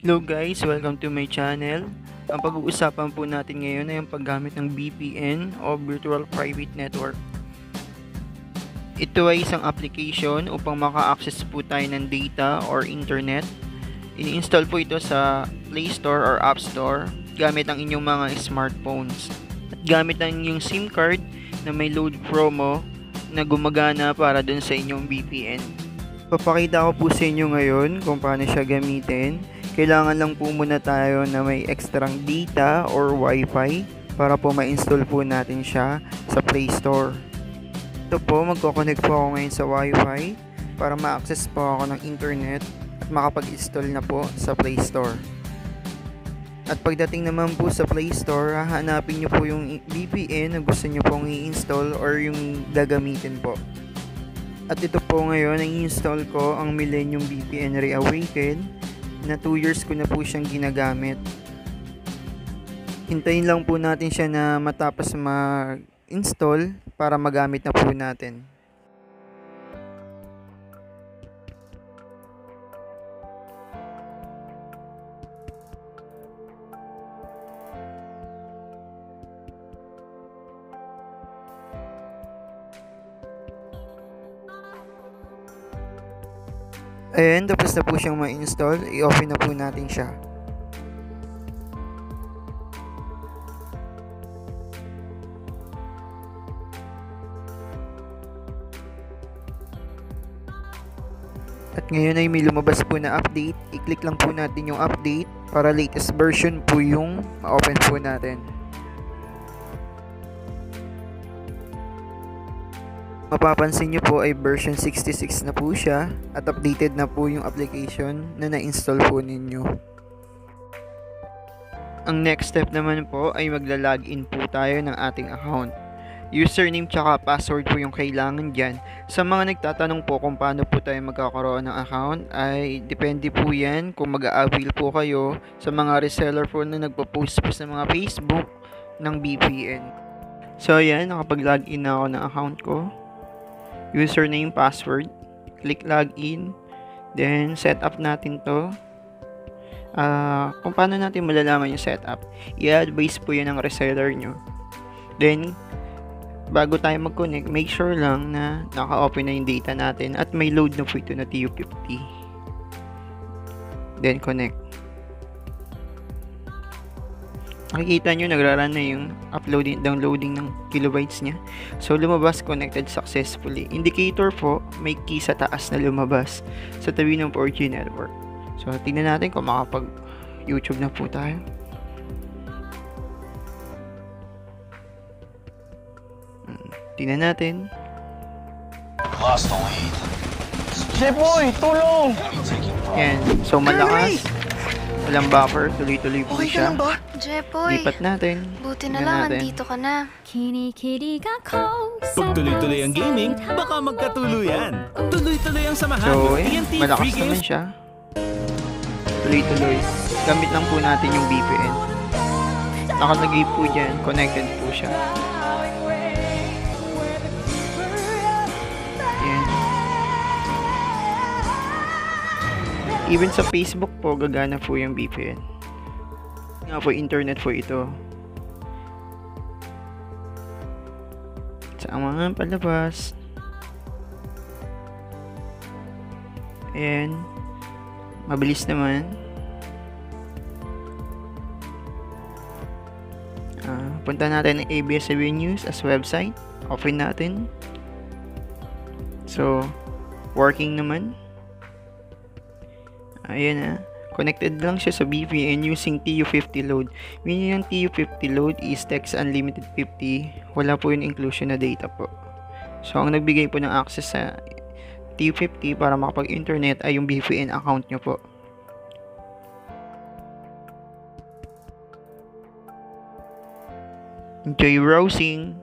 Hello guys, welcome to my channel. Ang pag-uusapan po natin ngayon ay ang paggamit ng VPN o Virtual Private Network. Ito ay isang application upang maka-access po tayo ng data or internet. Ini-install po ito sa Play Store or App Store gamit ang inyong mga smartphones. At gamit ang inyong SIM card na may load promo na gumagana para dun sa inyong VPN. Papakita ko po sa inyo ngayon kung paano siya gamitin. Kailangan lang po muna tayo na may extrang data or wifi para po ma-install po natin siya sa Play Store. Ito po, magkoconnect po ako ngayon sa wifi para ma-access po ako ng internet at makapag-install na po sa Play Store. At pagdating naman po sa Play Store, hahanapin nyo po yung VPN na gusto nyo pong i-install or yung gagamitin po. At ito po ngayon, ang i-install ko ang Millennium VPN Reawaken na 2 years ko na po siyang ginagamit. Hintayin lang po natin siya na matapos mag-install para magamit na po natin. Ayan, tapos na po siyang ma-install. I-open na po natin siya. At ngayon ay may lumabas po na update. I-click lang po natin yung update para latest version po yung ma-open po natin. Mapapansin nyo po ay version 66 na po siya at updated na po yung application na na-install po ninyo. Ang next step naman po ay magla-login po tayo ng ating account. Username tsaka password po yung kailangan dyan. Sa mga nagtatanong po kung paano po tayo magkakaroon ng account ay depende po yan kung mag-a-avail po kayo sa mga reseller po na nagpo-post po sa mga Facebook ng VPN. So ayan, nakapag-login na ako ng account ko. Username, password, click login, then setup natin to. Kung paano natin malalaman yung setup, i-advise po yan ng reseller nyo. Then, bago tayo mag-connect, make sure lang na naka-open na yung data natin at may load na po ito na TU50. Then, connect. Makikita nyo, nagraran na yung uploading, downloading ng kilobytes niya. So, lumabas, connected successfully. Indicator po, may key sa taas na lumabas sa tabi ng 4G network. So, tingnan natin kung makapag-YouTube na po tayo. Tingnan natin. Lost the lead. Jepoy, tulong! Yan. So, malakas. Walang buffer. Tuloy-tuloy po Okay ka siya. lang ba? Jepoy, Lipat natin. buti na Tingnan lang natin. andito ka na. Pag tuloy-tuloy ang gaming, baka magkatuluyan. Tuloy-tuloy ang samahan. So, TNT malakas Free naman Games. siya. Tuloy-tuloy. Gamit lang po natin yung VPN. Nakalagay po dyan. Connected po siya. Yan. Even sa Facebook po, gagana po yung VPN. Nga po, internet po ito. Sa mga palabas. Ayan. Mabilis naman. Punta natin ang ABS-CBN News as website. Open natin. So, working naman. Ayan na. Connected lang siya sa VPN using TU50 load. Meaning yung TU50 load is text unlimited 50. Wala po yung inclusion na data po. So, ang nagbigay po ng access sa TU50 para makapag-internet ay yung VPN account nyo po. Enjoy browsing!